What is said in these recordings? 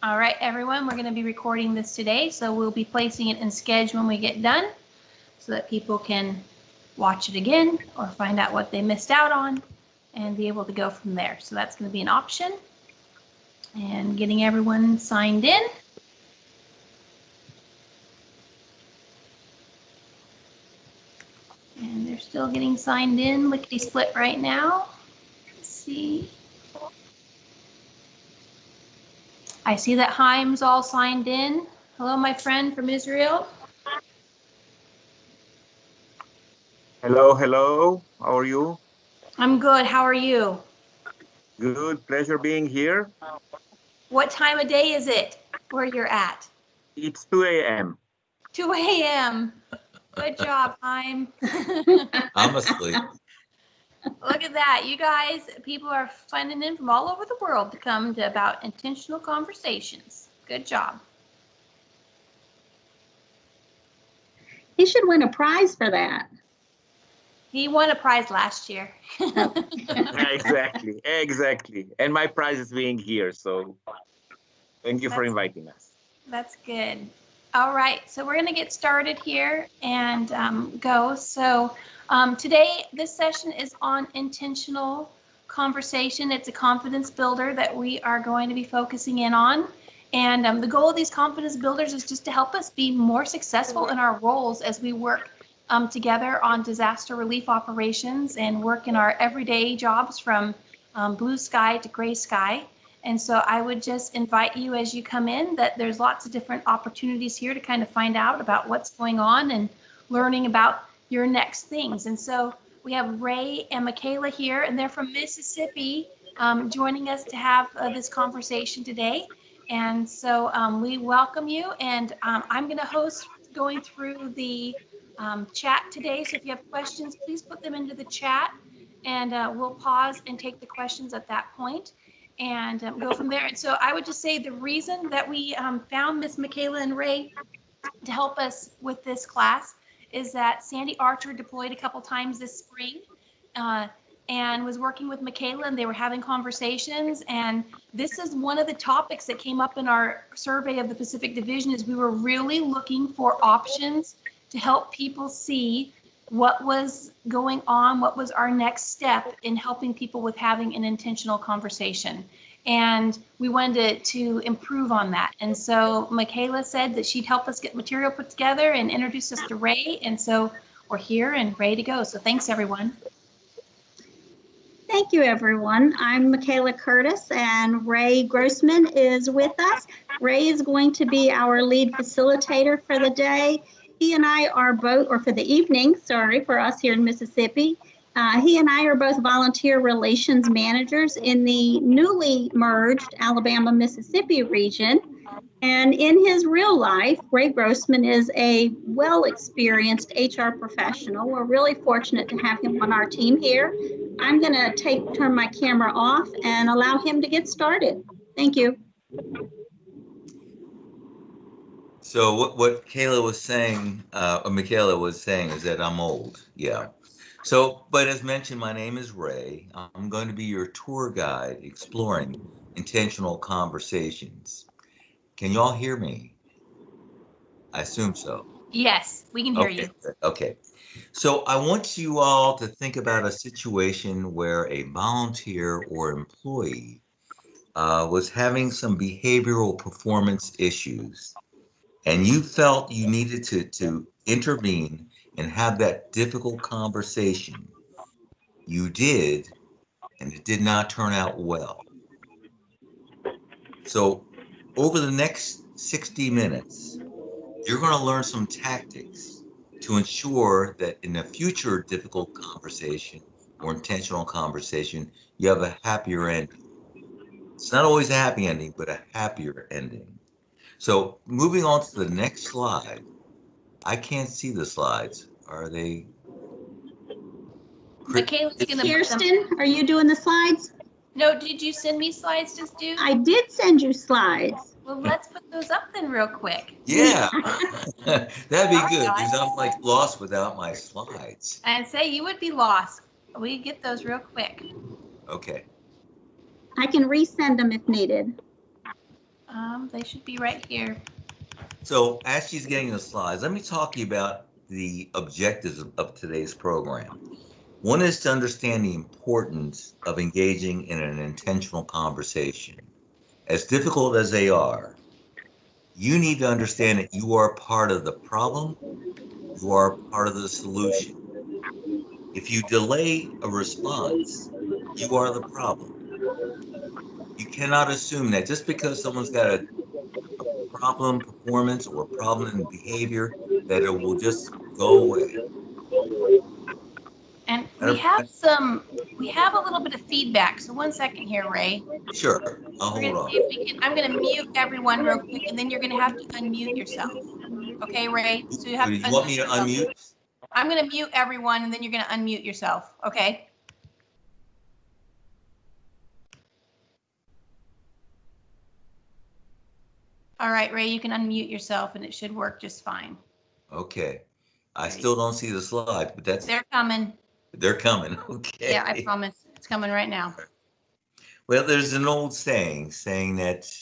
All right, everyone, we're going to be recording this today, so we'll be placing it in Schedule when we get done so that people can watch it again or find out what they missed out on and be able to go from there. So that's going to be an option. And getting everyone signed in. And they're still getting signed in, lickety split right now. Let's see. I see that Haim's all signed in. Hello, my friend from Israel. Hello, hello. How are you? I'm good. How are you? Good. Pleasure being here. What time of day is it where you're at? It's 2 a.m. 2 a.m. Good job, Haim. I'm asleep. Look at that. You guys, people are signing in from all over the world to come to About Intentional Conversations. Good job. He should win a prize for that. He won a prize last year. Exactly. And my prize is being here. So thank you for inviting us. That's good. All right, so we're going to get started here and go. So today, this session is on intentional conversation. It's a confidence builder that we are going to be focusing in on. And the goal of these confidence builders is just to help us be more successful in our roles as we work together on disaster relief operations and work in our everyday jobs from blue sky to gray sky. And so I would just invite you as you come in that there's lots of different opportunities here to kind of find out about what's going on and learning about your next things. And so we have Ray and Michaela here, and they're from Mississippi joining us to have this conversation today. And so we welcome you, and I'm going to host going through the chat today. So if you have questions, please put them into the chat, and we'll pause and take the questions at that point and go from there. And so I would just say the reason that we found Miss Michaela and Ray to help us with this class is that Sandy Archer deployed a couple times this spring and was working with Michaela, and they were having conversations. And this is one of the topics that came up in our survey of the Pacific Division is we were really looking for options to help people see what was going on, what was our next step in helping people with having an intentional conversation. And we wanted to improve on that. And so Michaela said that she'd help us get material put together and introduce us to Ray. And so we're here and ready to go. So thanks, everyone. Thank you, everyone. I'm Michaela Curtis, and Ray Grossman is with us. Ray is going to be our lead facilitator for the day. He and I are both, or for the evening, sorry, for us here in Mississippi. He and I are both volunteer relations managers in the newly merged Alabama-Mississippi region. And in his real life, Ray Grossman is a well-experienced HR professional. We're really fortunate to have him on our team here. I'm going to turn my camera off and allow him to get started. Thank you. So what Kayla was saying, or Michaela was saying, is that I'm old. Yeah. So, but as mentioned, my name is Ray. I'm going to be your tour guide exploring intentional conversations. Can you all hear me? I assume so. Yes, we can hear you. Okay. So I want you all to think about a situation where a volunteer or employee was having some behavioral performance issues, and you felt you needed to intervene and have that difficult conversation. You did, and it did not turn out well. So over the next 60 minutes, you're going to learn some tactics to ensure that in a future difficult conversation or intentional conversation, you have a happier ending. It's not always a happy ending, but a happier ending. So moving on to the next slide. I can't see the slides. Are they? Michaela's going to Kirsten, are you doing the slides? No, did you send me slides just do? I did send you slides. Well, let's put those up then real quick. Yeah, that'd be good because I'm like lost without my slides. And say you would be lost. We get those real quick. Okay. I can resend them if needed. They should be right here. So as she's getting the slides, let me talk to you about the objectives of today's program. One is to understand the importance of engaging in an intentional conversation. As difficult as they are, you need to understand that you are part of the problem, you are part of the solution. If you delay a response, you are the problem. You cannot assume that just because someone's got a problem performance or a problem in behavior, that it will just go away. And Matter we have a little bit of feedback. So 1 second here, Ray. Sure, I'll We're hold gonna on. see if we can, I'm gonna mute everyone real quick, and then you're gonna have to unmute yourself. Okay, Ray? So you have Do to you want me to yourself. unmute? I'm gonna mute everyone, and then you're gonna unmute yourself, okay? All right, Ray, you can unmute yourself, and it should work just fine. Okay. I There you still don't see the slide, but They're coming. they're coming. Okay. Yeah, I promise. It's coming right now. Well, there's an old saying that,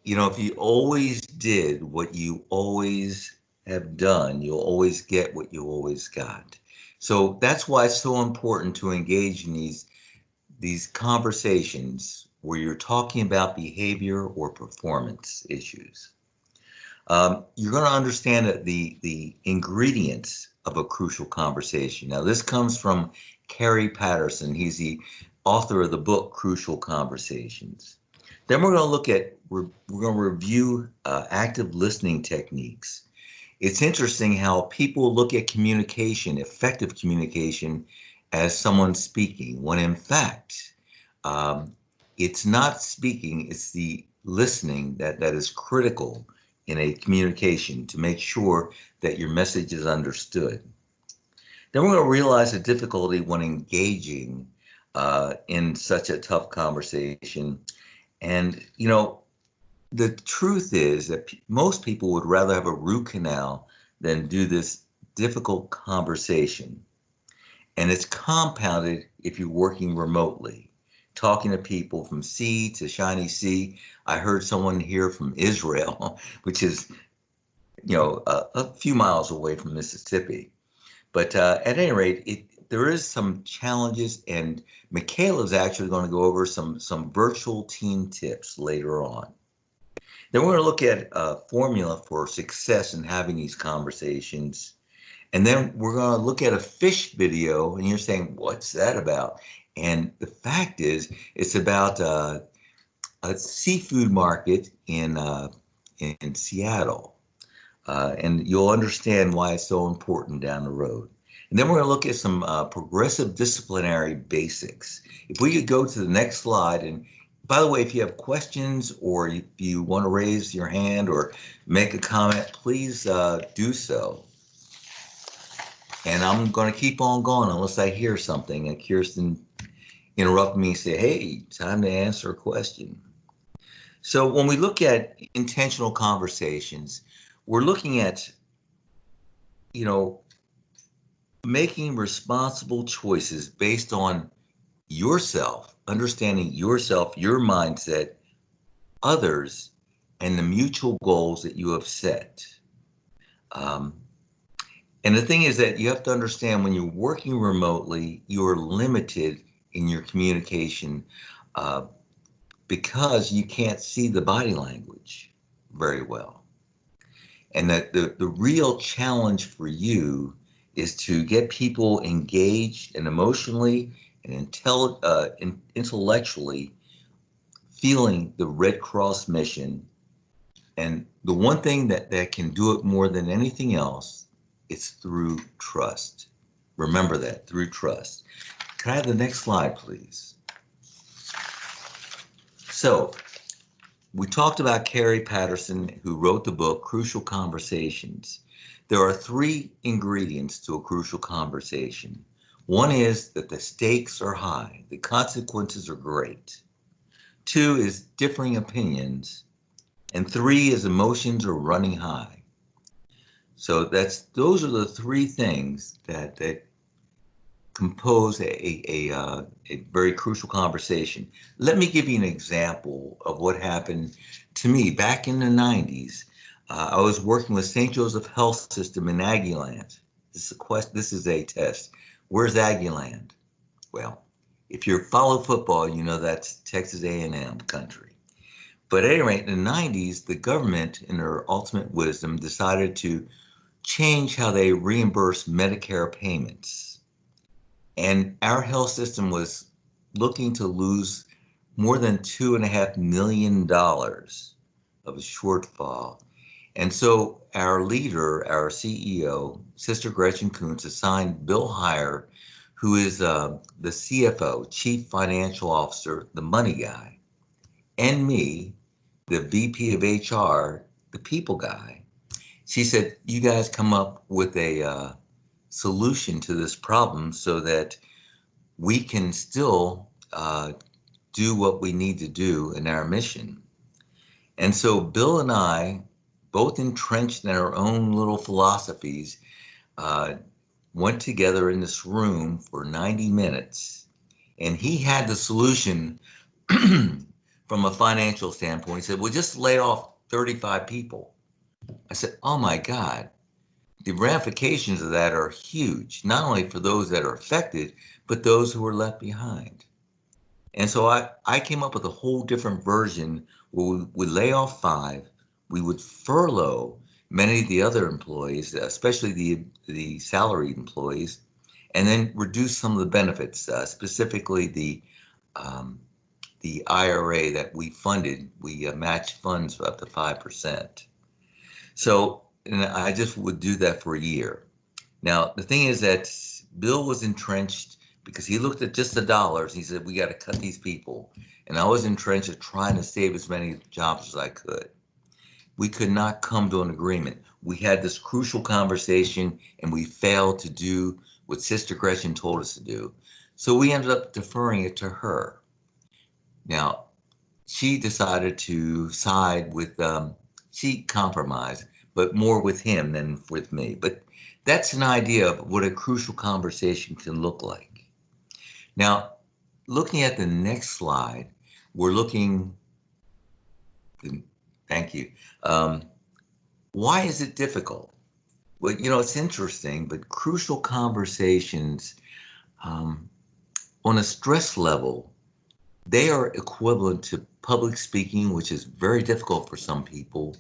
if you always did what you always have done, you'll always get what you always got. So that's why it's so important to engage in these conversations where you're talking about behavior or performance issues. You're going to understand that the ingredients of a crucial conversation. Now, this comes from Kerry Patterson. He's the author of the book Crucial Conversations. Then we're going to review active listening techniques. It's interesting how people look at communication, effective communication, as someone speaking, when in fact, it's not speaking, it's the listening that is critical in a communication to make sure that your message is understood. Then we're going to realize the difficulty when engaging in such a tough conversation. And, the truth is that most people would rather have a root canal than do this difficult conversation. And it's compounded if you're working remotely, talking to people from sea to shiny sea. I heard someone here from Israel, which is, a few miles away from Mississippi. But at any rate, there is some challenges, and Michaela is actually going to go over some virtual team tips later on. Then we're going to look at a formula for success in having these conversations. And then we're going to look at a fish video, and you're saying, what's that about? And the fact is, it's about a seafood market in Seattle. And you'll understand why it's so important down the road. And then we're going to look at some progressive disciplinary basics. If we could go to the next slide, and by the way, if you have questions or if you want to raise your hand or make a comment, please do so. And I'm going to keep on going unless I hear something. And Kirsten interrupt me and say, hey, time to answer a question. So when we look at intentional conversations, we're looking at, making responsible choices based on yourself, understanding yourself, your mindset, others, and the mutual goals that you have set. And the thing is that you have to understand when you're working remotely, you're limited in your communication because you can't see the body language very well. And that the real challenge for you is to get people engaged and emotionally and intellectually feeling the Red Cross mission. And the one thing that can do it more than anything else, it's through trust. Remember that, through trust. Can I have the next slide, please? So we talked about Kerry Patterson, who wrote the book, Crucial Conversations. There are 3 ingredients to a crucial conversation. One is that the stakes are high, the consequences are great. 2 is differing opinions. And 3 is emotions are running high. So those are the 3 things that compose a very crucial conversation. Let me give you an example of what happened to me back in the 90s. I was working with St. Joseph Health System in Aggieland. This is a test. Where's Aggieland? Well, if you follow football, you know that's Texas A&M country. But at any rate, in the 90s, the government, in their ultimate wisdom, decided to change how they reimburse Medicare payments. And our health system was looking to lose more than $2.5 million of a shortfall. And so our leader, our CEO, Sister Gretchen Kuntz, assigned Bill Heyer, who is the CFO, Chief Financial Officer, the money guy, and me, the VP of HR, the people guy. She said, you guys come up with a solution to this problem so that we can still do what we need to do in our mission. And so Bill and I, both entrenched in our own little philosophies, went together in this room for 90 minutes, and he had the solution from a financial standpoint. He said, well, just lay off 35 people. I said, oh my God, the ramifications of that are huge, not only for those that are affected, but those who are left behind. And so I came up with a whole different version where we would lay off 5, we would furlough many of the other employees, especially the salaried employees, and then reduce some of the benefits, specifically the IRA that we funded. We matched funds up to 5%. So and I just would do that for a year. Now, the thing is that Bill was entrenched because he looked at just the dollars. He said, we got to cut these people. And I was entrenched at trying to save as many jobs as I could. We could not come to an agreement. We had this crucial conversation and we failed to do what Sister Gretchen told us to do. So we ended up deferring it to her. Now, she decided to side with, she compromised, but more with him than with me. But that's an idea of what a crucial conversation can look like. Now, looking at the next slide, we're looking, thank you. Why is it difficult? Well, you know, it's interesting, but crucial conversations on a stress level, they are equivalent to public speaking, which is very difficult for some people,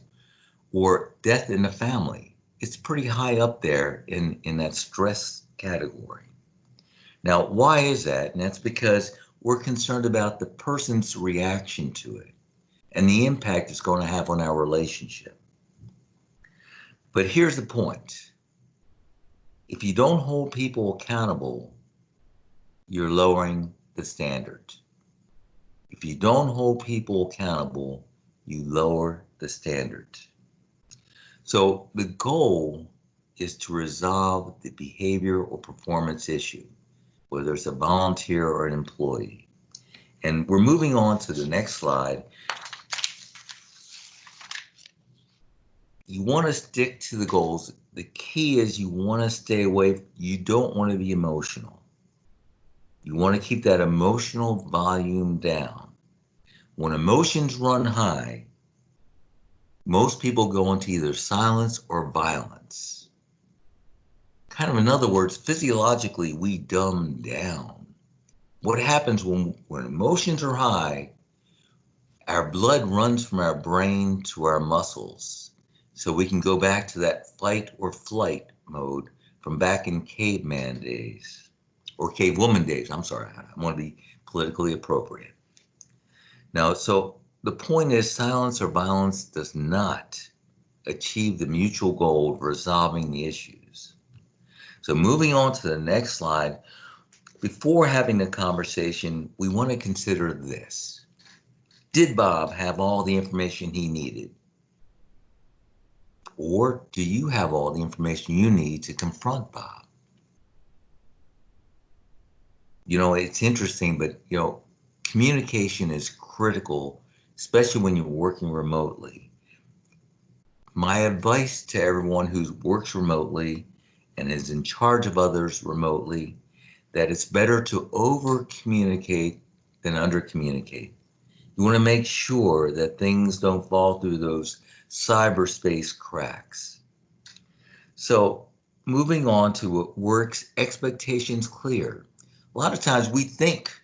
or death in the family. It's pretty high up there in that stress category. Now, why is that? And that's because we're concerned about the person's reaction to it and the impact it's going to have on our relationship. But here's the point. If you don't hold people accountable, you're lowering the standard. If you don't hold people accountable, you lower the standard. So the goal is to resolve the behavior or performance issue, whether it's a volunteer or an employee. And we're moving on to the next slide. You want to stick to the goals. The key is you want to stay away. You don't want to be emotional. You want to keep that emotional volume down. When emotions run high, most people go into either silence or violence. Kind of in other words, physiologically, we dumb down. What happens when emotions are high, our blood runs from our brain to our muscles. So we can go back to that fight or flight mode from back in caveman days, or cavewoman days. I'm sorry, I want to be politically appropriate. Now, so the point is silence or violence does not achieve the mutual goal of resolving the issues. So moving on to the next slide, before having the conversation, we want to consider this. Did Bob have all the information he needed? Or do you have all the information you need to confront Bob? You know, it's interesting, but you know, communication is critical, especially when you're working remotely. My advice to everyone who works remotely and is in charge of others remotely, that it's better to over communicate than under communicate. You want to make sure that things don't fall through those cyberspace cracks. So moving on to what works, expectations clear. A lot of times we think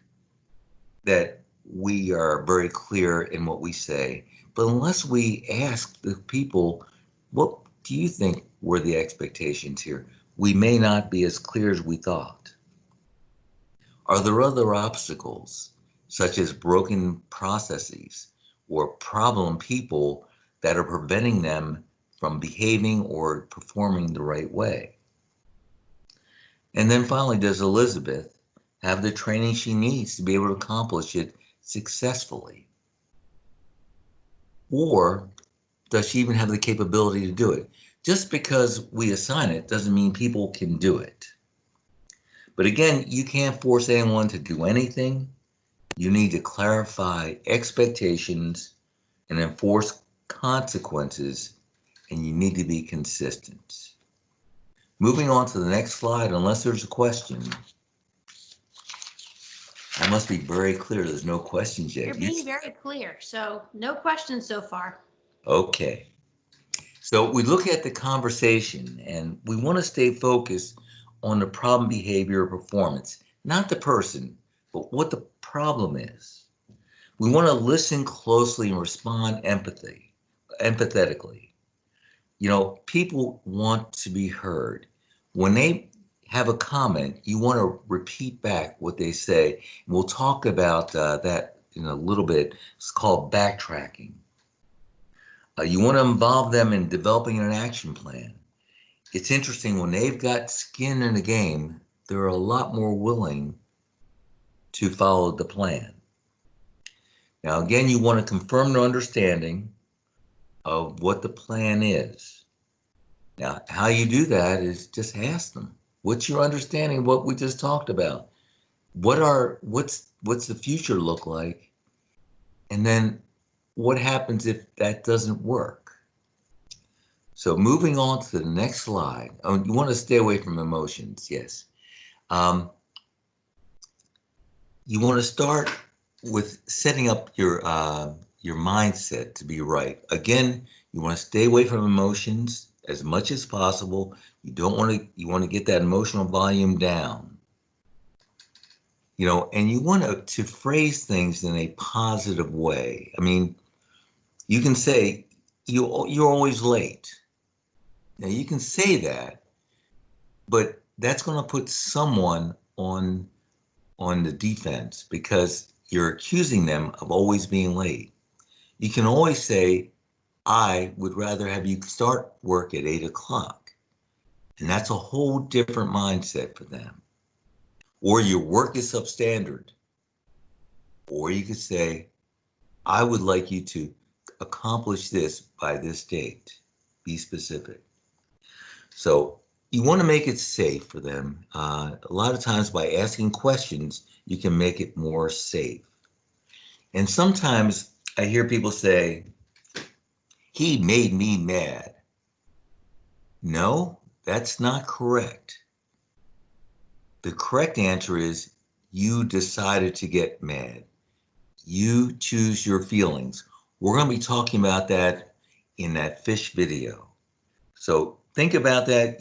that we are very clear in what we say, but unless we ask the people, what do you think were the expectations here? We may not be as clear as we thought. Are there other obstacles, such as broken processes or problem people that are preventing them from behaving or performing the right way? And then finally, does Elizabeth have the training she needs to be able to accomplish it successfully? Or does she even have the capability to do it? Just because we assign it doesn't mean people can do it. But again, you can't force anyone to do anything. You need to clarify expectations and enforce consequences, and you need to be consistent. Moving on to the next slide, unless there's a question. I must be very clear, there's no questions yet. You're being very clear, so no questions so far. Okay. So we look at the conversation and we want to stay focused on the problem, behavior, or performance, not the person, but what the problem is. We want to listen closely and respond empathetically. You know, people want to be heard. When they have a comment, you want to repeat back what they say. And we'll talk about that in a little bit. It's called backtracking. You want to involve them in developing an action plan. It's interesting, when they've got skin in the game, they're a lot more willing to follow the plan. Now, again, you want to confirm their understanding of what the plan is. Now, how you do that is just ask them, what's your understanding of what we just talked about? What's the future look like? And then what happens if that doesn't work? So moving on to the next slide. Oh, you want to stay away from emotions, yes. You want to start with setting up your mindset to be right. Again, you want to stay away from emotions as much as possible. You want to get that emotional volume down. You know, and you want to phrase things in a positive way. I mean, you can say, you're always late. Now you can say that, but that's going to put someone on the defense because you're accusing them of always being late. You can always say, I would rather have you start work at 8 o'clock. And that's a whole different mindset for them. Or your work is substandard. Or you could say, I would like you to accomplish this by this date. Be specific. So you want to make it safe for them. A lot of times by asking questions, you can make it more safe. And sometimes I hear people say, he made me mad. No, that's not correct. The correct answer is you decided to get mad. You choose your feelings. We're going to be talking about that in that fish video. So think about that.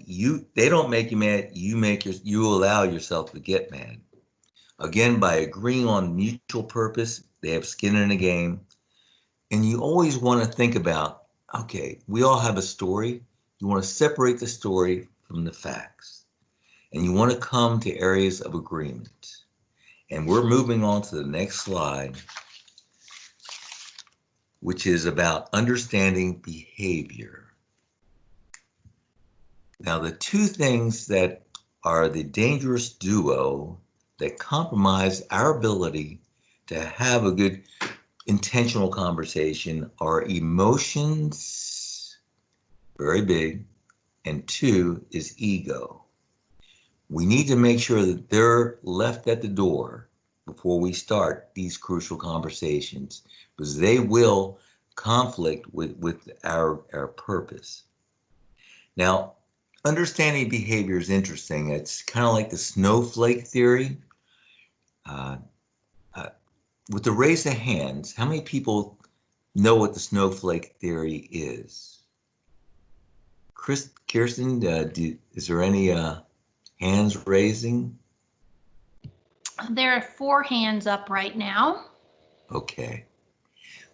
They don't make you mad. You allow yourself to get mad. Again, by agreeing on mutual purpose, they have skin in the game. And you always want to think about, okay, we all have a story. You want to separate the story from the facts. And you want to come to areas of agreement. And we're moving on to the next slide, which is about understanding behavior. Now, the two things that are the dangerous duo that compromise our ability to have a good intentional conversation are emotions, very big, and two is ego. We need to make sure that they're left at the door before we start these crucial conversations, because they will conflict with our purpose. Now, understanding behavior is interesting. It's kind of like the snowflake theory. Uh, with the raise of hands, how many people know what the snowflake theory is? Kirsten, is there any hands raising? There are 4 hands up right now. Okay.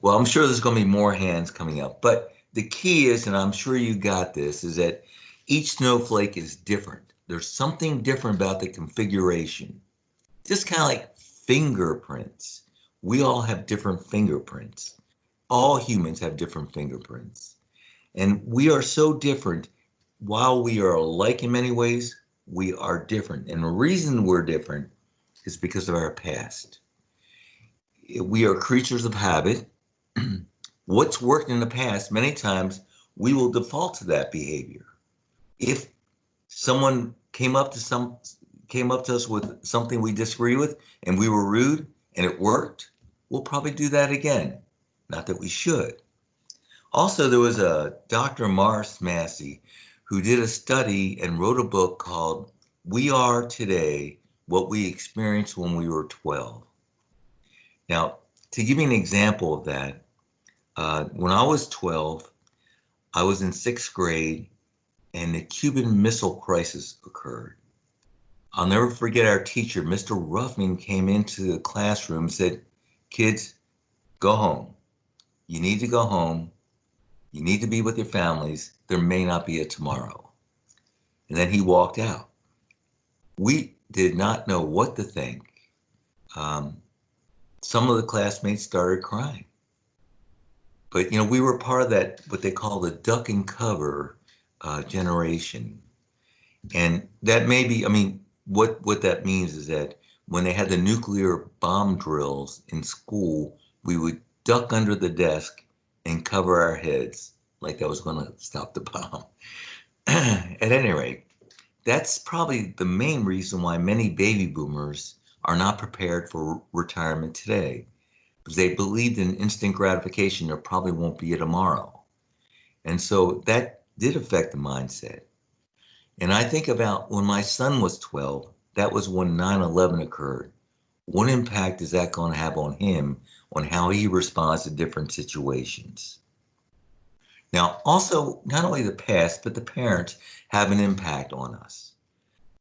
Well, I'm sure there's going to be more hands coming up, but the key is, and I'm sure you got this, is that each snowflake is different. There's something different about the configuration. Just kind of like fingerprints. We all have different fingerprints. All humans have different fingerprints. And we are so different. While we are alike in many ways, we are different. And the reason we're different is because of our past. We are creatures of habit. What's worked in the past, many times we will default to that behavior. If someone came up to us with something we disagree with and we were rude and it worked, we'll probably do that again. Not that we should. Also, there was a Dr. Morris Massey who did a study and wrote a book called We Are Today, What We Experienced When We Were 12. Now, to give you an example of that, when I was 12, I was in 6th grade and the Cuban Missile Crisis occurred. I'll never forget our teacher, Mr. Ruffman, came into the classroom and said, "Kids, go home. You need to go home. You need to be with your families. There may not be a tomorrow." And then he walked out. We did not know what to think. Some of the classmates started crying. But, you know, we were part of that, what they call the duck and cover generation. And that may be, I mean, what that means is that when they had the nuclear bomb drills in school, we would duck under the desk and cover our heads like that was going to stop the bomb. At any rate, that's probably the main reason why many baby boomers are not prepared for retirement today, because they believed in instant gratification. There probably won't be a tomorrow. And so that did affect the mindset. And I think about when my son was 12, that was when 9/11 occurred. What impact is that going to have on him, on how he responds to different situations? Now, also, not only the past, but the parents have an impact on us.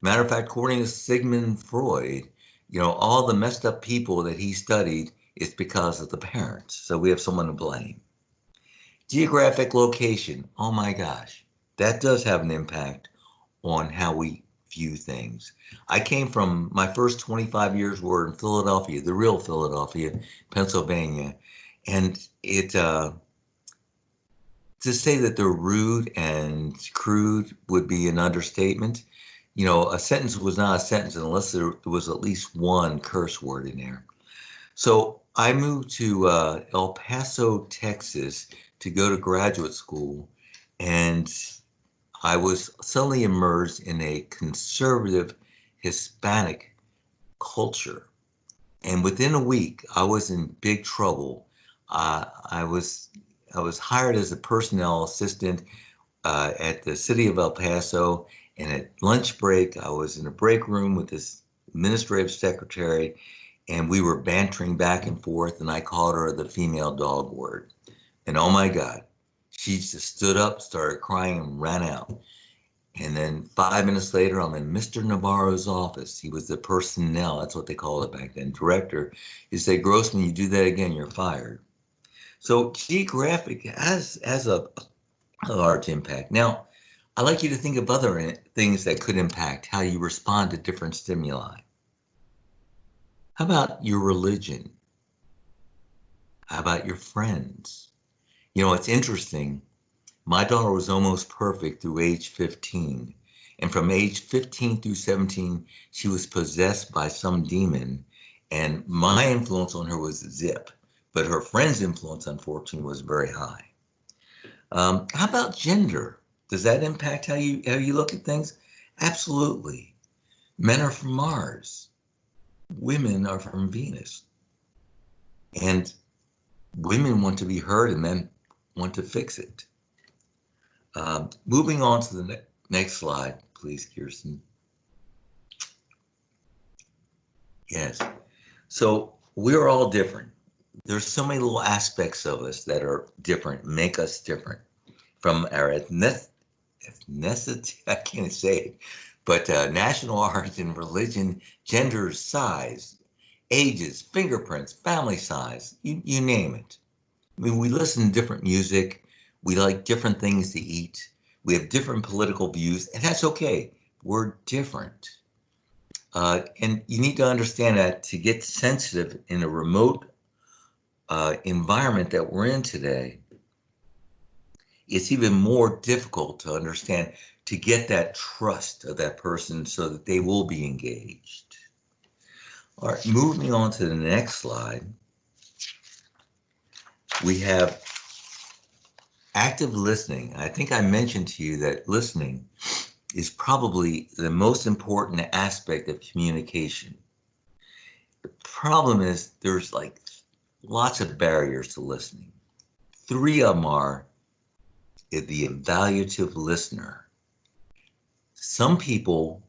Matter of fact, according to Sigmund Freud, you know, all the messed up people that he studied is because of the parents. So we have someone to blame. Geographic location, oh my gosh, that does have an impact on how we view things. I came from, my first 25 years were in Philadelphia, the real Philadelphia, Pennsylvania. And it, to say that they're rude and crude would be an understatement. You know, a sentence was not a sentence unless there was at least one curse word in there. So I moved to El Paso, Texas to go to graduate school, and I was suddenly immersed in a conservative Hispanic culture. And within a week, I was in big trouble. I was hired as a personnel assistant at the city of El Paso, and at lunch break, I was in a break room with this administrative secretary, and we were bantering back and forth, and I called her the female dog word. And oh my God, she just stood up, started crying, and ran out. And then 5 minutes later, I'm in Mr. Navarro's office. He was the personnel, that's what they called it back then, director. He said, "Grossman, you do that again, you're fired." So geographic has a large impact. Now, I'd like you to think of other things that could impact how you respond to different stimuli. How about your religion? How about your friends? You know, it's interesting. My daughter was almost perfect through age 15. And from age 15 through 17, she was possessed by some demon. And my influence on her was zip. But her friend's influence, unfortunately, was very high. How about gender? Does that impact how you look at things? Absolutely. Men are from Mars. Women are from Venus. And women want to be heard and men want to fix it. Moving on to the Next slide, please, Kirsten. Yes. So we're all different. There's so many little aspects of us that are different, make us different from our ethnicity, I can't say it, but national origin, religion, gender, size, ages, fingerprints, family size, you name it. I mean, we listen to different music. We like different things to eat. We have different political views, and that's okay. We're different. And you need to understand that to get sensitive in a remote environment that we're in today, it's even more difficult to understand, to get that trust of that person so that they will be engaged. All right, moving on to the next slide. We have active listening. I think I mentioned to you that listening is probably the most important aspect of communication. The problem is there's like lots of barriers to listening. 3 of them are the evaluative listener. Some people,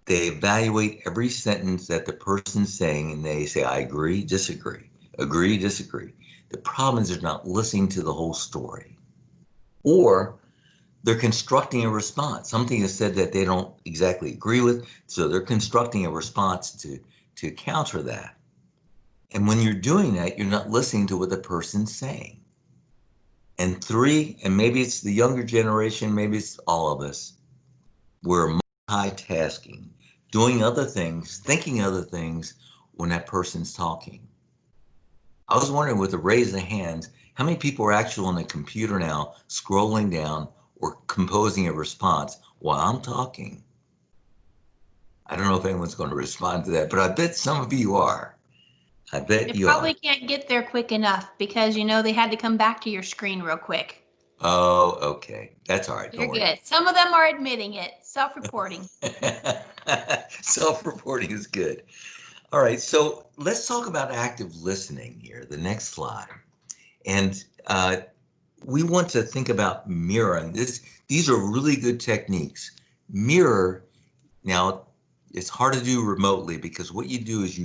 they evaluate every sentence that the person's saying and they say, I agree, disagree, agree, disagree. The problem is they're not listening to the whole story. Or they're constructing a response. Something is said that they don't exactly agree with, so they're constructing a response to counter that. And when you're doing that, you're not listening to what the person's saying. And 3, and maybe it's the younger generation, maybe it's all of us, we're multitasking, doing other things, thinking other things when that person's talking. I was wondering, with a raise of hands, how many people are actually on the computer now, scrolling down or composing a response while I'm talking? I don't know if anyone's going to respond to that, but I bet some of you are. I bet They you probably are. can't get there quick enough because they had to come back to your screen real quick. Oh, okay. That's all right. You're Don't worry. good. Some of them are admitting it, self-reporting. Self-reporting is good. All right, so let's talk about active listening here, the next slide. And we want to think about mirroring. These are really good techniques. Mirror, now it's hard to do remotely because what you do is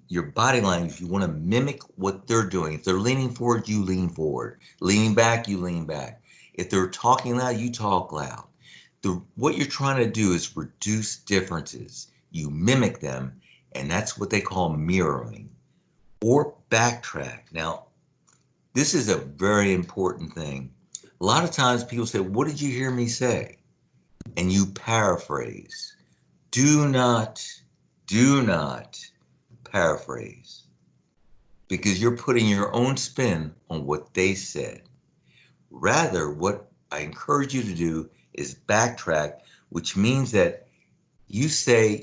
your body language, you want to mimic what they're doing. If they're leaning forward, you lean forward. Leaning back, you lean back. If they're talking loud, you talk loud. What you're trying to do is reduce differences. You mimic them, and that's what they call mirroring or backtrack. Now, this is a very important thing. A lot of times people say, what did you hear me say? And you paraphrase. Do not paraphrase, because you're putting your own spin on what they said. Rather, what I encourage you to do is backtrack, which means that you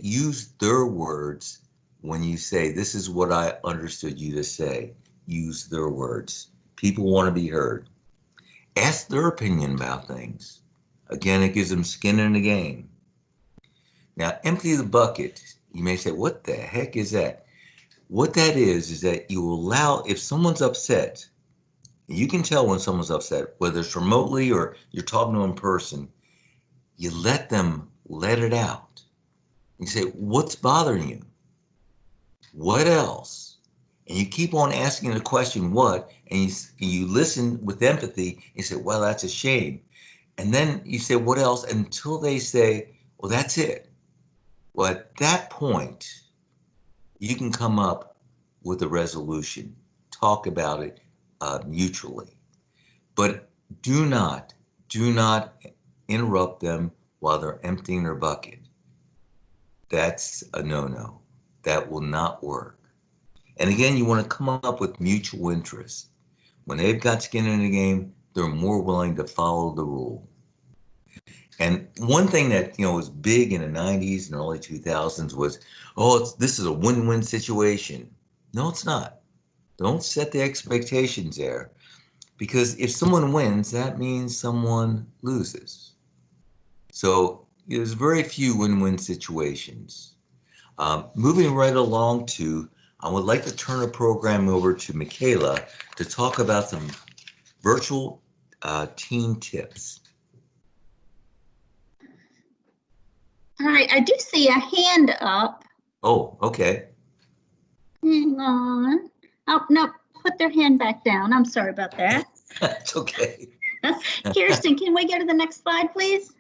use their words when you say, this is what I understood you to say. Use their words. People want to be heard. Ask their opinion about things. Again, it gives them skin in the game. Now, empty the bucket. You may say, what the heck is that? What that is that you allow, if someone's upset, you can tell when someone's upset, whether it's remotely or you're talking to them in person, you let them let it out. You say, what's bothering you? What else? And you keep on asking the question, what? And you listen with empathy. You say, well, that's a shame. And then you say, what else? Until they say, well, that's it. Well, at that point, you can come up with a resolution. Talk about it mutually. But do not interrupt them while they're emptying their bucket. That's a no-no. That will not work. And again, you want to come up with mutual interest. When they've got skin in the game, they're more willing to follow the rule. And one thing that was big in the 90s and early 2000s was, this is a win-win situation. No, it's not. Don't set the expectations there, because if someone wins, that means someone loses. So there's very few win-win situations. Moving right along I would like to turn the program over to Michaela to talk about some virtual team tips. All right, I do see a hand up. Oh, okay. Hang on. Oh, no, put their hand back down. I'm sorry about that. It's okay. Kirsten, can we go to the next slide, please?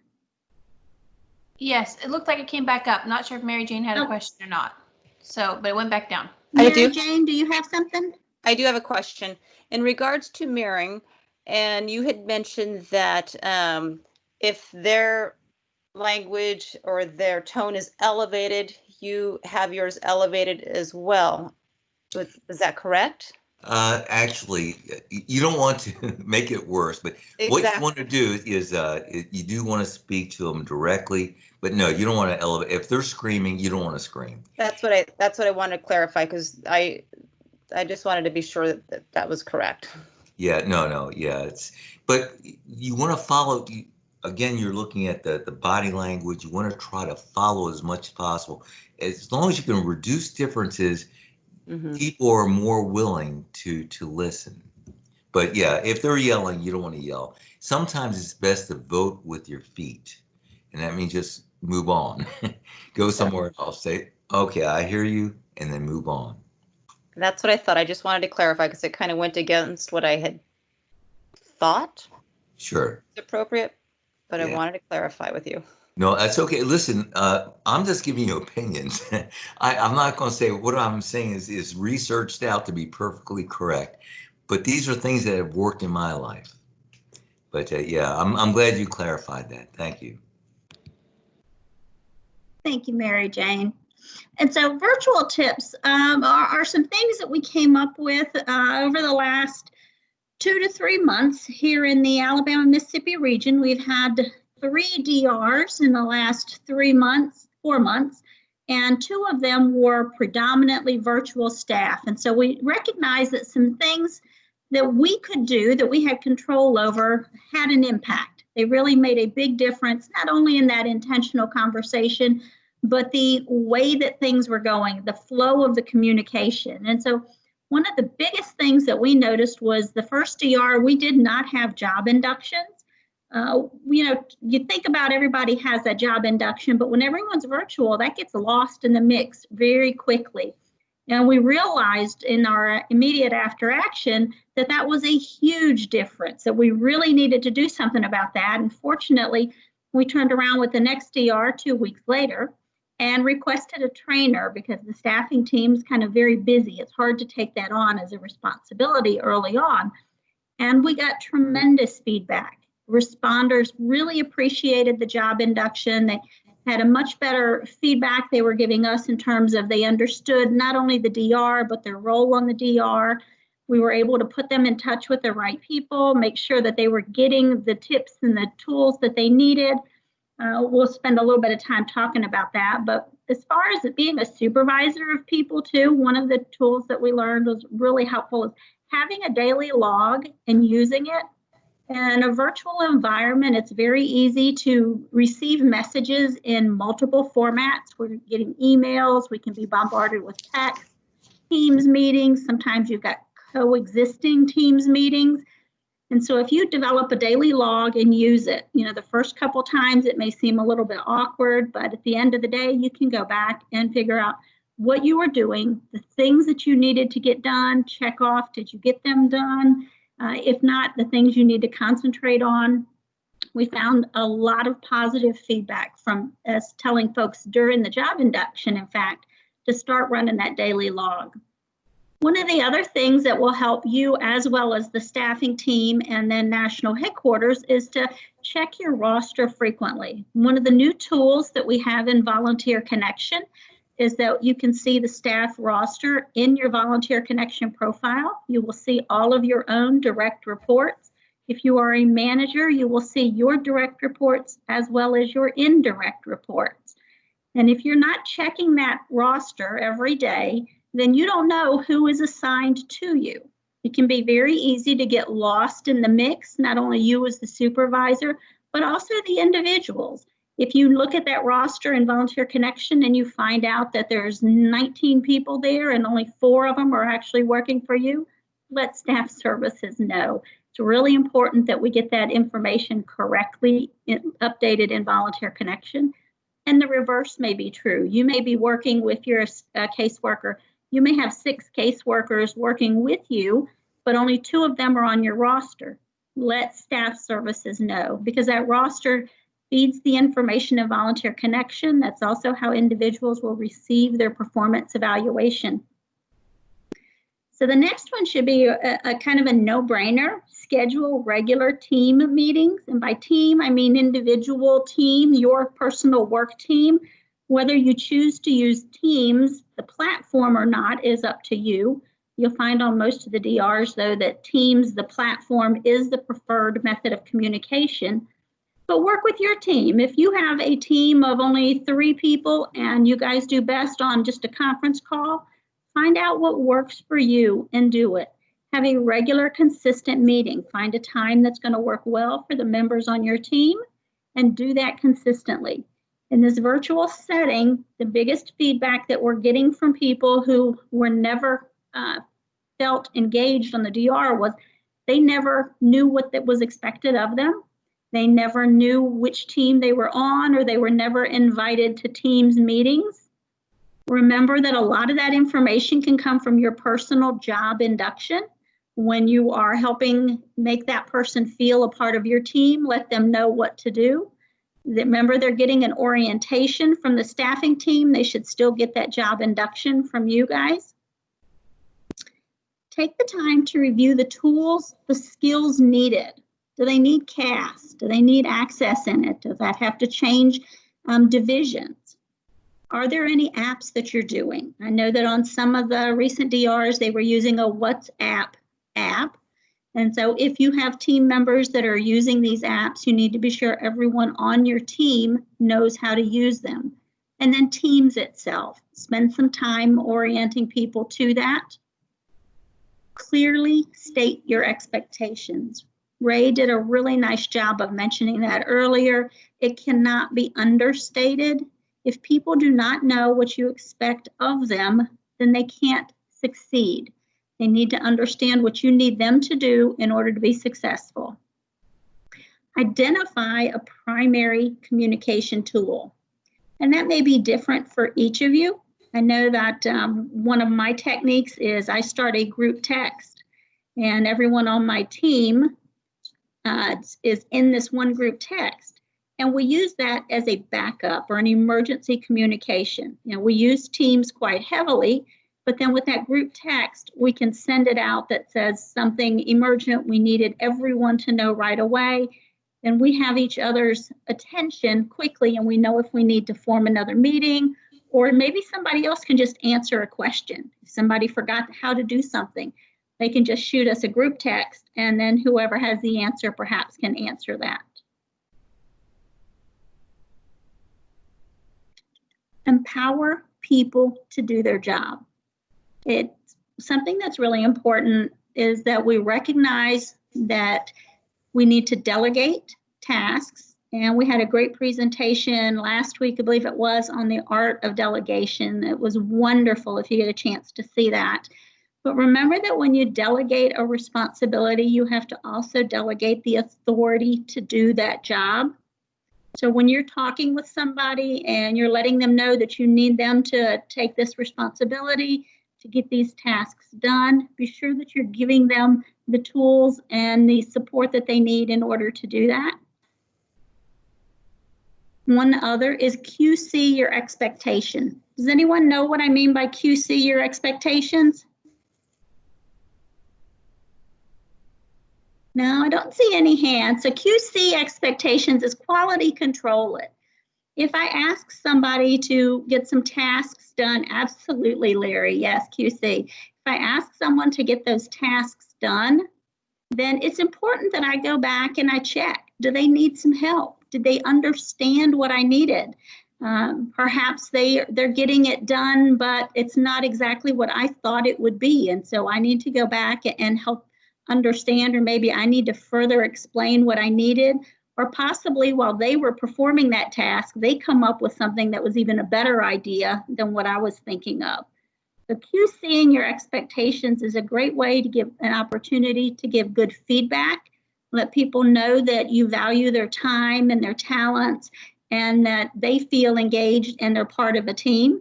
Yes, it looked like it came back up. Not sure if Mary Jane had a Oh. question or not. So, but it went back down. I Mary do. Jane, do you have something? I do have a question in regards to mirroring, and you had mentioned that if their language or their tone is elevated, you have yours elevated as well. Is that correct? Actually, you don't want to make it worse, but what you want to do is you do want to speak to them directly, but no, you don't want to elevate. If they're screaming, you don't want to scream. That's what I wanted to clarify, because I just wanted to be sure that was correct. Yeah, no, yeah, but you want to follow. Again, you're looking at the body language. You want to try to follow as much as possible. As long as you can reduce differences, people are more willing to listen. But yeah, if they're yelling, you don't want to yell. Sometimes it's best to vote with your feet, and that means just move on. Go somewhere else. Say, okay, I hear you, and then move on. That's what I thought. I just wanted to clarify because it kind of went against what I had thought. Sure. It's appropriate, but Yeah. I wanted to clarify with you. No, that's okay. Listen, I'm just giving you opinions. I'm not going to say what I'm saying is researched out to be perfectly correct, but these are things that have worked in my life. But yeah, I'm glad you clarified that. Thank you. Thank you, Mary Jane. And so virtual tips are some things that we came up with over the last 2 to 3 months here in the Alabama-Mississippi region. We've had 3 DRs in the last 4 months, and 2 of them were predominantly virtual staff. And so we recognized that some things that we could do, that we had control over, had an impact. They really made a big difference, not only in that intentional conversation, but the way that things were going, the flow of the communication. And so one of the biggest things that we noticed was the first DR, we did not have job inductions. You think about everybody has that job induction, but when everyone's virtual, that gets lost in the mix very quickly. And we realized in our immediate after action that that was a huge difference, that we really needed to do something about that. And fortunately, we turned around with the next DR 2 weeks later and requested a trainer because the staffing team's kind of very busy. It's hard to take that on as a responsibility early on. And we got tremendous feedback. Responders really appreciated the job induction. They had a much better feedback they were giving us in terms of they understood not only the DR, but their role on the DR. We were able to put them in touch with the right people, make sure that they were getting the tips and the tools that they needed. We'll spend a little bit of time talking about that. But as far as it being a supervisor of people too, one of the tools that we learned was really helpful is having a daily log and using it. In a virtual environment, it's very easy to receive messages in multiple formats. We're getting emails, we can be bombarded with text, Teams meetings. Sometimes you've got coexisting Teams meetings. And so if you develop a daily log and use it, the first couple times it may seem a little bit awkward, but at the end of the day, you can go back and figure out what you were doing, the things that you needed to get done, check off, did you get them done? If not, the things you need to concentrate on. We found a lot of positive feedback from us telling folks during the job induction, in fact, to start running that daily log. One of the other things that will help you as well as the staffing team and then national headquarters is to check your roster frequently. One of the new tools that we have in Volunteer Connection is that you can see the staff roster in your Volunteer Connection profile. You will see all of your own direct reports. If you are a manager, you will see your direct reports as well as your indirect reports. And if you're not checking that roster every day, then you don't know who is assigned to you. It can be very easy to get lost in the mix, not only you as the supervisor, but also the individuals. If you look at that roster in Volunteer Connection and you find out that there's 19 people there and only 4 of them are actually working for you, let staff services know. It's really important that we get that information correctly updated in Volunteer Connection. And the reverse may be true. You may be working with your caseworker. You may have 6 caseworkers working with you, but only 2 of them are on your roster. Let staff services know, because that roster feeds the information of volunteer connection. That's also how individuals will receive their performance evaluation. So the next one should be a kind of a no-brainer. Schedule regular team meetings. And by team, I mean individual team, your personal work team. Whether you choose to use Teams, the platform, or not is up to you. You'll find on most of the DRs, though, that Teams, the platform, is the preferred method of communication. But work with your team. If you have a team of only 3 people and you guys do best on just a conference call, find out what works for you and do it. Have a regular, consistent meeting. Find a time that's going to work well for the members on your team and do that consistently. In this virtual setting, the biggest feedback that we're getting from people who were never felt engaged on the DR was they never knew what that was expected of them. They never knew which team they were on, or they were never invited to Teams meetings. Remember that a lot of that information can come from your personal job induction. When you are helping make that person feel a part of your team, let them know what to do. Remember, they're getting an orientation from the staffing team. They should still get that job induction from you guys. Take the time to review the tools, the skills needed. Do they need CAS? Do they need access in it? Does that have to change divisions? Are there any apps that you're doing? I know that on some of the recent DRs, they were using a WhatsApp app. And so if you have team members that are using these apps, you need to be sure everyone on your team knows how to use them. And then Teams itself, spend some time orienting people to that. Clearly state your expectations. Ray did a really nice job of mentioning that earlier. It cannot be understated. If people do not know what you expect of them, then they can't succeed. They need to understand what you need them to do in order to be successful. Identify a primary communication tool. And that may be different for each of you. I know that one of my techniques is I start a group text, and everyone on my team is in this one group text. And we use that as a backup or an emergency communication. You know, we use Teams quite heavily, but then with that group text, we can send it out that says something emergent. We needed everyone to know right away. Then we have each other's attention quickly, and we know if we need to form another meeting, or maybe somebody else can just answer a question. If somebody forgot how to do something, they can just shoot us a group text, and then whoever has the answer perhaps can answer that. Empower people to do their job. It's something that's really important is that we recognize that we need to delegate tasks. And we had a great presentation last week, I believe it was, on the art of delegation. It was wonderful if you get a chance to see that. But remember that when you delegate a responsibility, you have to also delegate the authority to do that job. So when you're talking with somebody and you're letting them know that you need them to take this responsibility to get these tasks done, be sure that you're giving them the tools and the support that they need in order to do that. One other is QC your expectation. Does anyone know what I mean by QC your expectations? No, I don't see any hands. So QC expectations is quality control it. If I ask somebody to get some tasks done, absolutely, Larry, yes, QC. If I ask someone to get those tasks done, then it's important that I go back and I check. Do they need some help? Did they understand what I needed? Perhaps they're getting it done, but it's not exactly what I thought it would be. And so I need to go back and help understand, or maybe I need to further explain what I needed, or possibly while they were performing that task, they come up with something that was even a better idea than what I was thinking of. So QCing your expectations is a great way to give an opportunity to give good feedback, let people know that you value their time and their talents, and that they feel engaged and they're part of a team.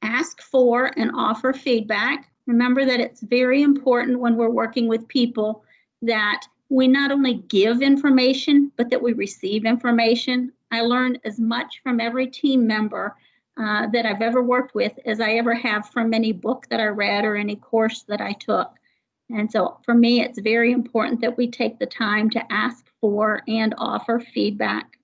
Ask for and offer feedback. Remember that it's very important when we're working with people that we not only give information, but that we receive information. I learned as much from every team member that I've ever worked with as I ever have from any book that I read or any course that I took. And so for me, it's very important that we take the time to ask for and offer feedback.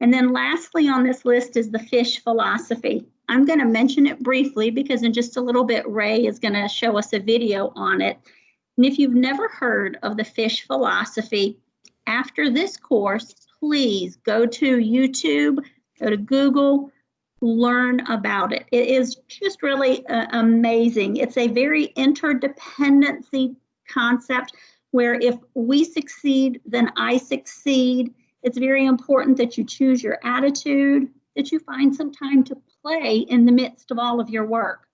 And then lastly on this list is the FISH philosophy. I'm going to mention it briefly because in just a little bit, Ray is going to show us a video on it. And if you've never heard of the FISH philosophy, after this course, please go to YouTube, go to Google, learn about it. It is just really amazing. It's a very interdependency concept where if we succeed, then I succeed. It's very important that you choose your attitude, that you find some time to play in the midst of all of your work,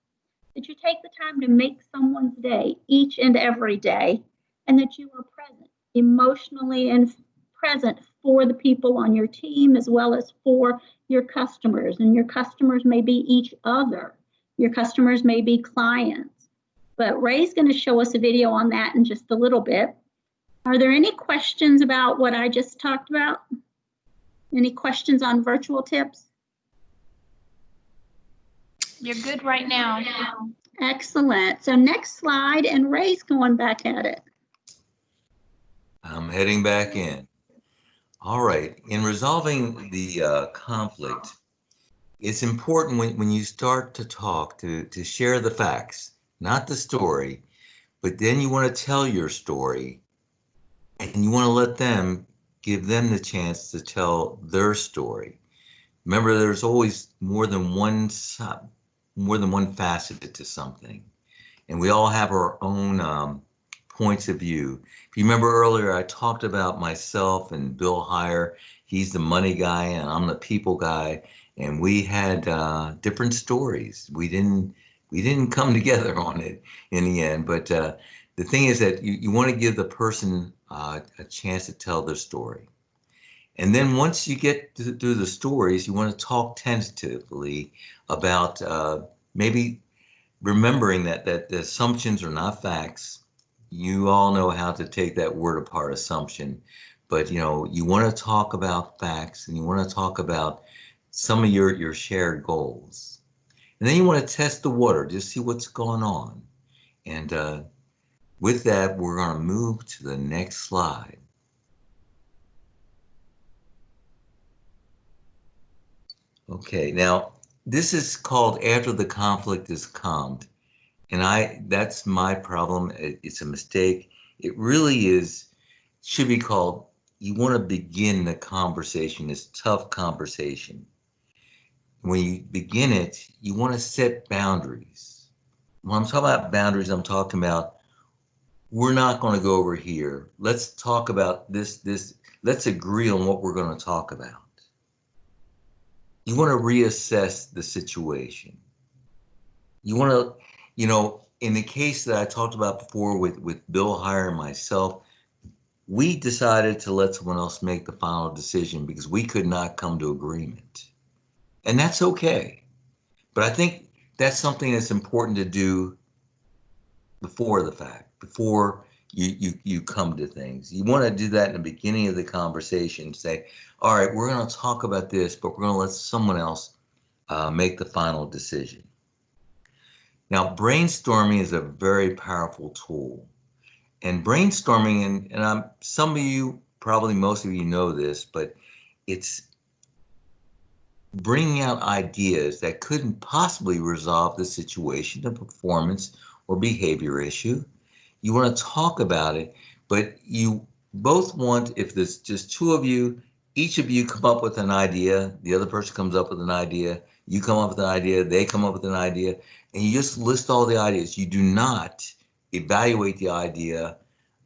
that you take the time to make someone's day each and every day, and that you are present, emotionally and present for the people on your team as well as for your customers. And your customers may be each other. Your customers may be clients. But Ray's going to show us a video on that in just a little bit. Are there any questions about what I just talked about? Any questions on virtual tips? You're good right now. Excellent. So next slide, and Ray's going back at it. I'm heading back in. All right, in resolving the conflict, it's important when you start to talk to share the facts, not the story, but then you want to tell your story and you want to let them give them the chance to tell their story. Remember, there's always more than one facet to something, and we all have our own points of view. If you remember earlier, I talked about myself and Bill Heyer. He's the money guy and I'm the people guy, and we had different stories. We didn't come together on it in the end, but the thing is that you want to give the person a chance to tell their story. And then once you get through the stories, you want to talk tentatively about maybe remembering that the assumptions are not facts. You all know how to take that word apart, assumption, but you want to talk about facts and you want to talk about some of your shared goals. And then you want to test the water, just see what's going on. And with that, we're going to move to the next slide. Okay, now this is called After the Conflict is Calmed. And that's my problem. It's a mistake. It really should be called, you want to begin the conversation, this tough conversation. When you begin it, you want to set boundaries. When I'm talking about boundaries, I'm talking about, we're not going to go over here. Let's talk about this. Let's agree on what we're going to talk about. You want to reassess the situation. You want to, in the case that I talked about before with Bill Heyer and myself, we decided to let someone else make the final decision because we could not come to agreement. And that's okay. But I think that's something that's important to do before the fact, before you come to things. You want to do that in the beginning of the conversation, say, all right, we're going to talk about this, but we're going to let someone else make the final decision. Now, brainstorming is a very powerful tool. And brainstorming, and some of you, probably most of you know this, but it's bringing out ideas that couldn't possibly resolve the situation, the performance or behavior issue. You want to talk about it, but you both want, if there's just two of you, each of you come up with an idea, the other person comes up with an idea, you come up with an idea, they come up with an idea, and you just list all the ideas. You do not evaluate the idea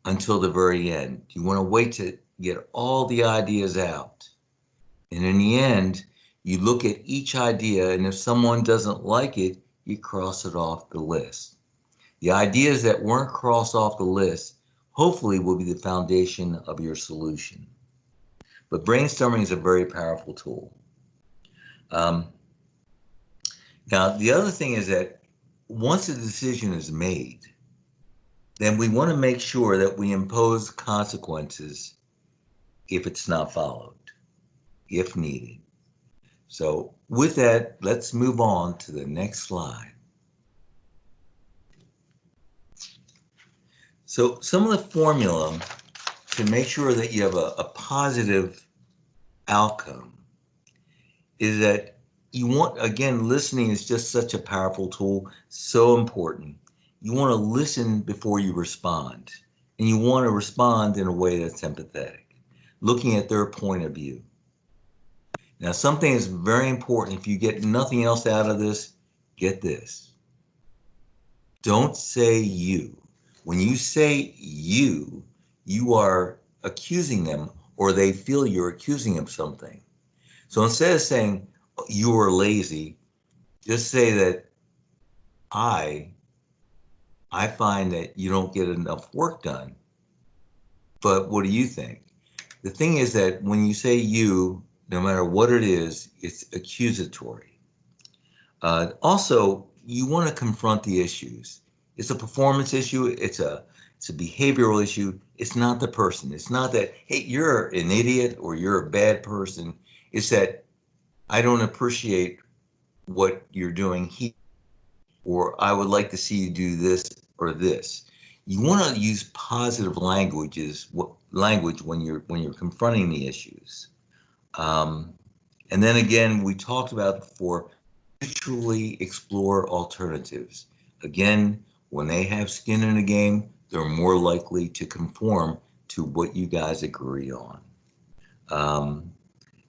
until the very end. You want to wait to get all the ideas out. And in the end, you look at each idea, and if someone doesn't like it, you cross it off the list. The ideas that weren't crossed off the list hopefully will be the foundation of your solution. But brainstorming is a very powerful tool. Now, the other thing is that once a decision is made, then we want to make sure that we impose consequences if it's not followed, if needed. So with that, let's move on to the next slide. So some of the formula to make sure that you have a positive outcome is that you want, again, listening is just such a powerful tool, so important. You want to listen before you respond, and you want to respond in a way that's empathetic, looking at their point of view. Now, something is very important. If you get nothing else out of this, get this. Don't say you. When you say you, you are accusing them, or they feel you're accusing them of something. So instead of saying you are lazy, just say that I find that you don't get enough work done. But what do you think? The thing is that when you say you, no matter what it is, it's accusatory. Also, you want to confront the issues. It's a performance issue. It's a behavioral issue. It's not the person. It's not that, hey, you're an idiot or you're a bad person. It's that I don't appreciate what you're doing here, or I would like to see you do this or this. You want to use positive language when you're confronting the issues. And then again, we talked about before, mutually explore alternatives. Again, when they have skin in the game, they're more likely to conform to what you guys agree on.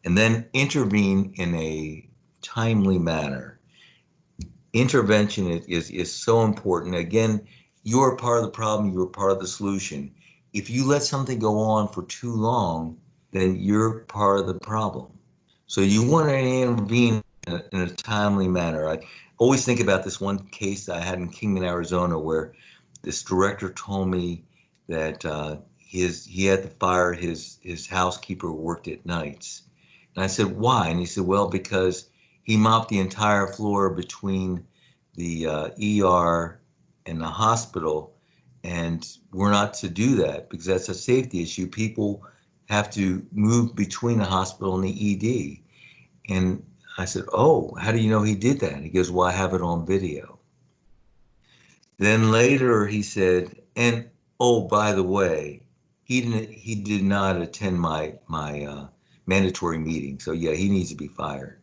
And then intervene in a timely manner. Intervention is so important. Again, you're part of the problem, you're part of the solution. If you let something go on for too long, then you're part of the problem. So you want to intervene in a timely manner. I always think about this one case I had in Kingman, Arizona, where this director told me that he had to fire his housekeeper who worked at nights. And I said, why? And he said, well, because he mopped the entire floor between the ER and the hospital, and we're not to do that because that's a safety issue. People have to move between the hospital and the ED. And I said, oh, how do you know he did that? And he goes, well, I have it on video. Then later he said, and oh, by the way, he did not attend my mandatory meeting. So yeah, he needs to be fired.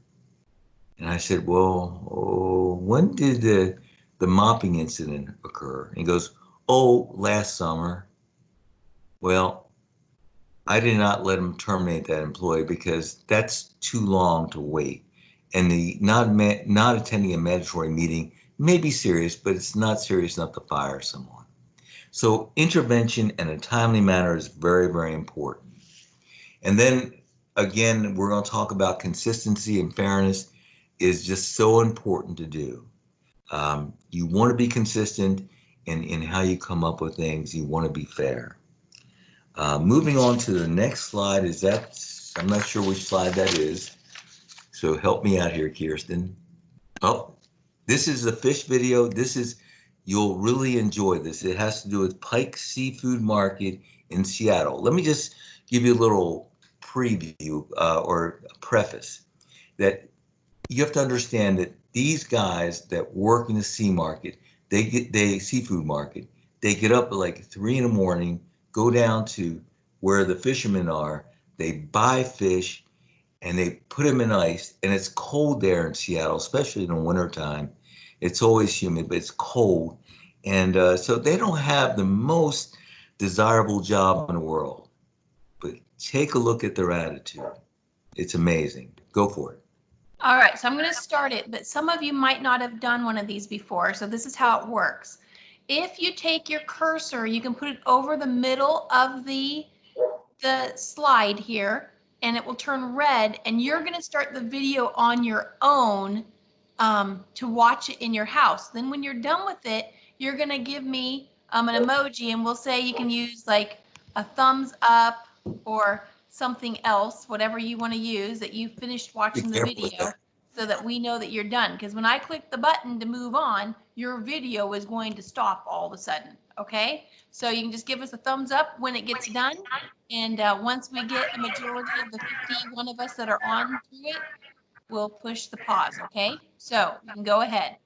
And I said, well, when did the mopping incident occur? And he goes, oh, last summer. Well, I did not let him terminate that employee because that's too long to wait. And the not attending a mandatory meeting may be serious, but it's not serious enough to fire someone. So intervention in a timely manner is very, very important. And then again, we're going to talk about consistency and fairness is just so important to do. You want to be consistent in how you come up with things. You want to be fair. Moving on to the next slide I'm not sure which slide that is. So help me out here, Kirsten. Oh, this is the fish video. You'll really enjoy this. It has to do with Pike Seafood Market in Seattle. Let me just give you a little preview or a preface that you have to understand that these guys that work in the seafood market, they get up at like 3 a.m, go down to where the fishermen are, they buy fish and they put them in ice, and it's cold there in Seattle, especially in the wintertime. It's always humid, but it's cold. And so they don't have the most desirable job in the world, but take a look at their attitude. It's amazing. Go for it. All right, so I'm going to start it, but some of you might not have done one of these before, so this is how it works. If you take your cursor, you can put it over the middle of the slide here, and it will turn red, and you're going to start the video on your own to watch it in your house. Then when you're done with it, you're going to give me an emoji, and we'll say you can use like a thumbs up or something else, whatever you want to use, that you finished watching the careful with video, that. so that we know that you're done. Because when I click the button to move on, your video is going to stop all of a sudden. Okay? So you can just give us a thumbs up when it gets done. And once we get a majority of the 51 of us that are on to it, we'll push the pause. Okay? So you can go ahead.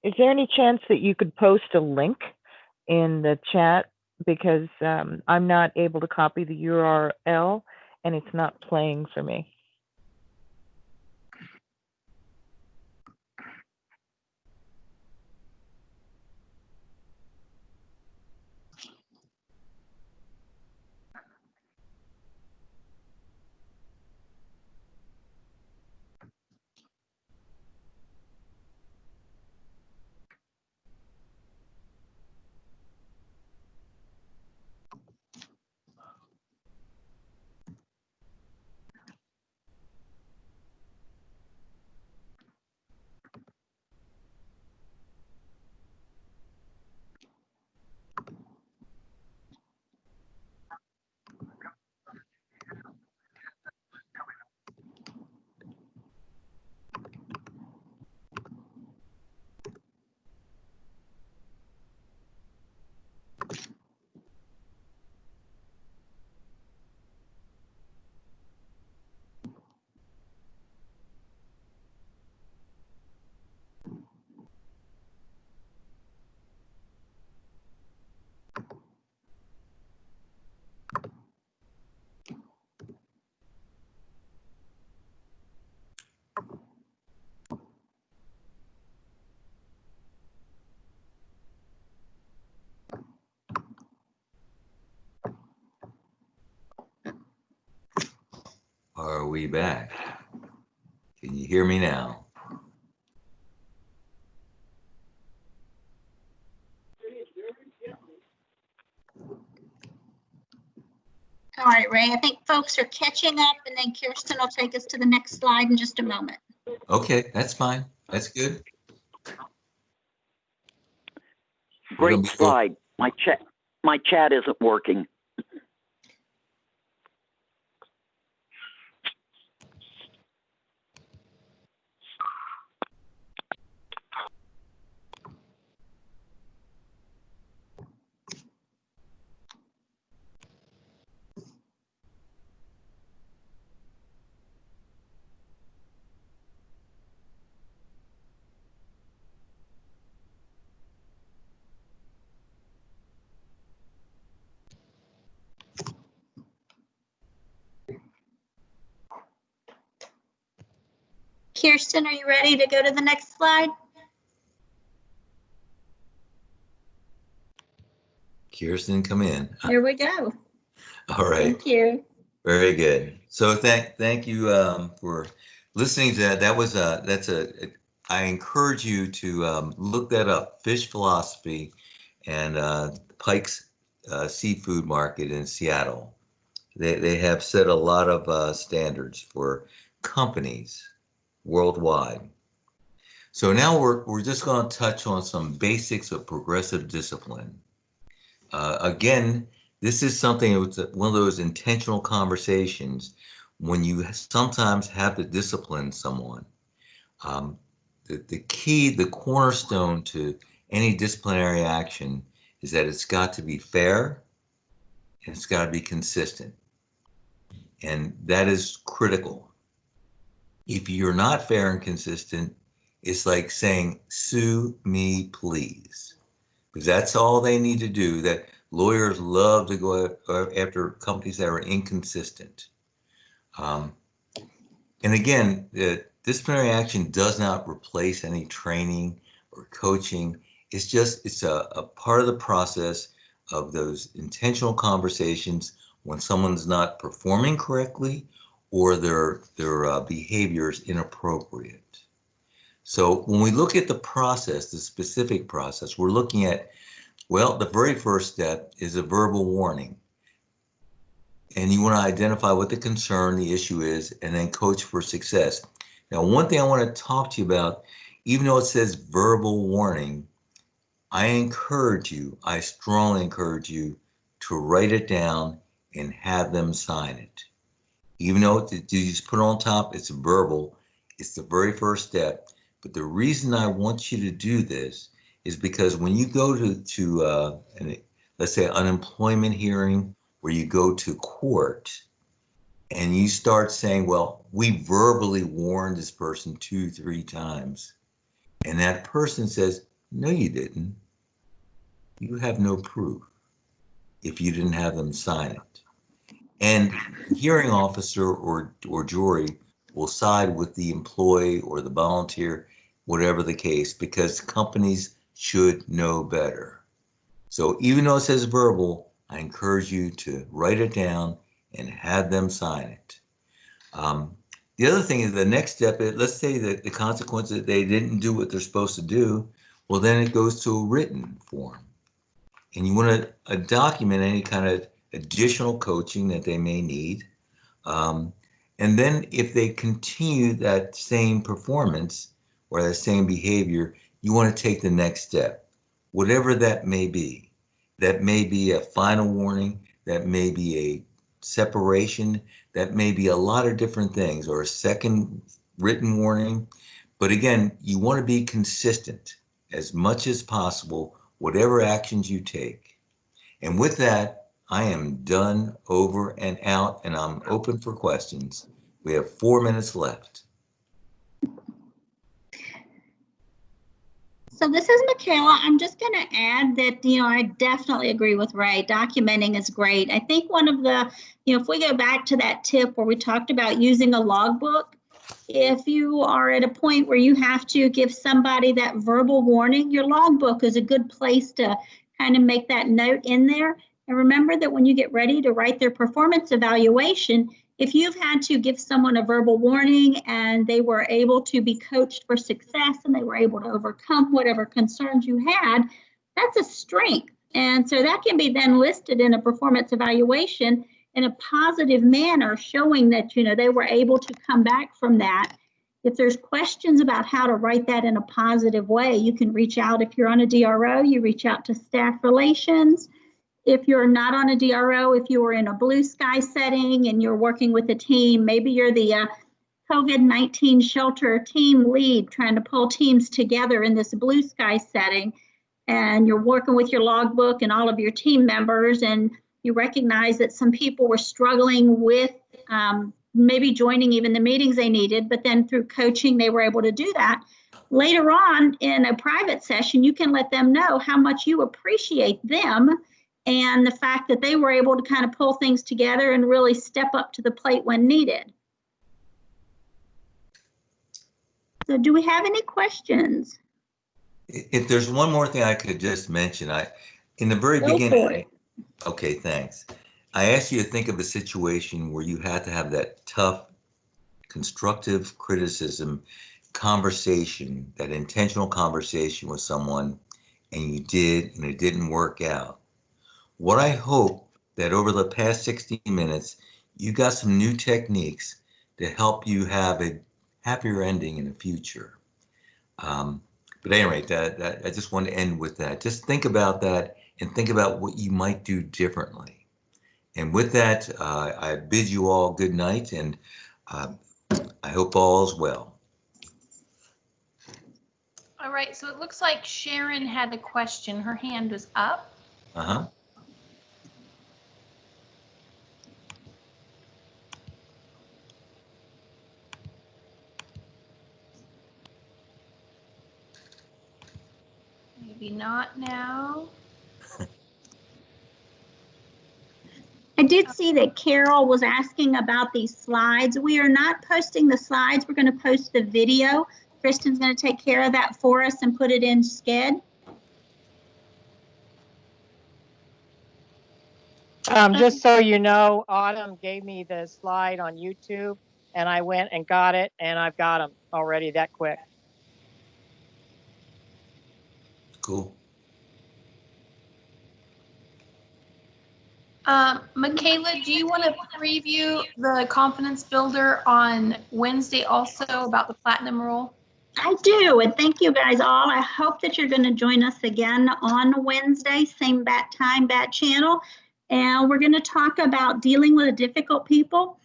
Is there any chance that you could post a link in the chat? Because I'm not able to copy the URL and it's not playing for me. Are we back? Can you hear me now? All right, Ray, I think folks are catching up, and then Kirsten will take us to the next slide in just a moment. Okay, that's fine. That's good. Great We'll be- slide. My chat isn't working. Kirsten, are you ready to go to the next slide? Kirsten, come in. Here we go. All right. Thank you. Very good. So thank you for listening to that. That was I encourage you to look that up. Fish Philosophy and Pike's Seafood Market in Seattle. They have set a lot of standards for companies worldwide. So now we're just going to touch on some basics of progressive discipline. Again, this is something, one of those intentional conversations when you sometimes have to discipline someone. The key, the cornerstone to any disciplinary action is that it's got to be fair and it's got to be consistent. And that is critical. If you're not fair and consistent, it's like saying, sue me, please. Because that's all they need to do. That lawyers love to go after companies that are inconsistent. And again, the disciplinary action does not replace any training or coaching. It's a part of the process of those intentional conversations when someone's not performing correctly or their behavior is inappropriate. So when we look at the process, the specific process, we're looking at, well, the very first step is a verbal warning. And you want to identify what the concern, the issue is, and then coach for success. Now, one thing I want to talk to you about, even though it says verbal warning, I strongly encourage you to write it down and have them sign it. Even though you just put it on top, it's verbal, it's the very first step. But the reason I want you to do this is because when you go to let's say unemployment hearing, where you go to court and you start saying, well, we verbally warned this person 2-3 times, and that person says, no, you didn't. You have no proof if you didn't have them sign it. And the hearing officer or jury will side with the employee or the volunteer, whatever the case, because companies should know better. So even though it says verbal, I encourage you to write it down and have them sign it. The other thing is the next step, let's say that the consequence that they didn't do what they're supposed to do, well, then it goes to a written form. And you want to document any kind of additional coaching that they may need. And then if they continue that same performance or that same behavior, you want to take the next step, whatever that may be. That may be a final warning, that may be a separation, that may be a lot of different things, or a second written warning. But again, you want to be consistent as much as possible, whatever actions you take. And with that, I am done, over and out, and I'm open for questions. We have 4 minutes left. So this is Michaela. I'm just going to add that, I definitely agree with Ray. Documenting is great. I think one of the, if we go back to that tip where we talked about using a logbook, if you are at a point where you have to give somebody that verbal warning, your logbook is a good place to kind of make that note in there. And remember that when you get ready to write their performance evaluation, if you've had to give someone a verbal warning and they were able to be coached for success and they were able to overcome whatever concerns you had, that's a strength. And so that can be then listed in a performance evaluation in a positive manner, showing that, they were able to come back from that. If there's questions about how to write that in a positive way, you can reach out. If you're on a DRO, you reach out to staff relations. If you're not on a DRO, if you are in a blue sky setting and you're working with a team, maybe you're the COVID-19 shelter team lead trying to pull teams together in this blue sky setting, and you're working with your logbook and all of your team members, and you recognize that some people were struggling with maybe joining even the meetings they needed, but then through coaching, they were able to do that. Later on in a private session, you can let them know how much you appreciate them and the fact that they were able to kind of pull things together and really step up to the plate when needed. So do we have any questions? If there's one more thing I could just mention, in the very Go for beginning, it. okay, thanks. I asked you to think of a situation where you had to have that tough, constructive criticism conversation, that intentional conversation with someone, and you did, and it didn't work out. What I hope that over the past 60 minutes, you got some new techniques to help you have a happier ending in the future. But at any rate, I just want to end with that. Just think about that and think about what you might do differently. And with that, I bid you all good night, and I hope all is well. All right, so it looks like Sharon had a question. Her hand was up. Uh-huh. Maybe not now. I did see that Carol was asking about these slides. We are not posting the slides. We're going to post the video. Kristen's going to take care of that for us and put it in Sched. Just so you know, Autumn gave me the slide on YouTube and I went and got it and I've got them already that quick. Cool. Michaela, do you want to preview the confidence builder on Wednesday also about the platinum rule? I do, and thank you guys all. I hope that you're going to join us again on Wednesday, same bat time, bat channel. And we're going to talk about dealing with difficult people.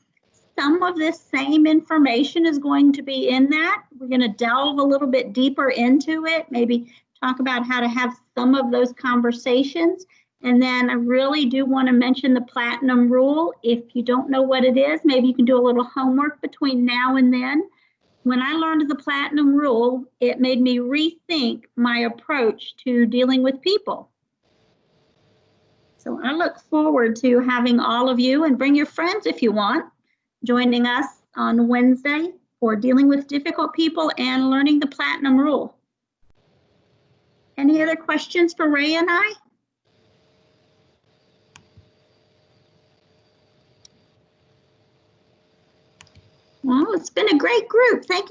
Some of this same information is going to be in that. We're going to delve a little bit deeper into it, maybe talk about how to have some of those conversations. And then I really do want to mention the platinum rule. If you don't know what it is, maybe you can do a little homework between now and then. When I learned the platinum rule, it made me rethink my approach to dealing with people. So I look forward to having all of you, and bring your friends if you want, joining us on Wednesday for dealing with difficult people and learning the platinum rule. Any other questions for Ray and I? Well, it's been a great group. Thank you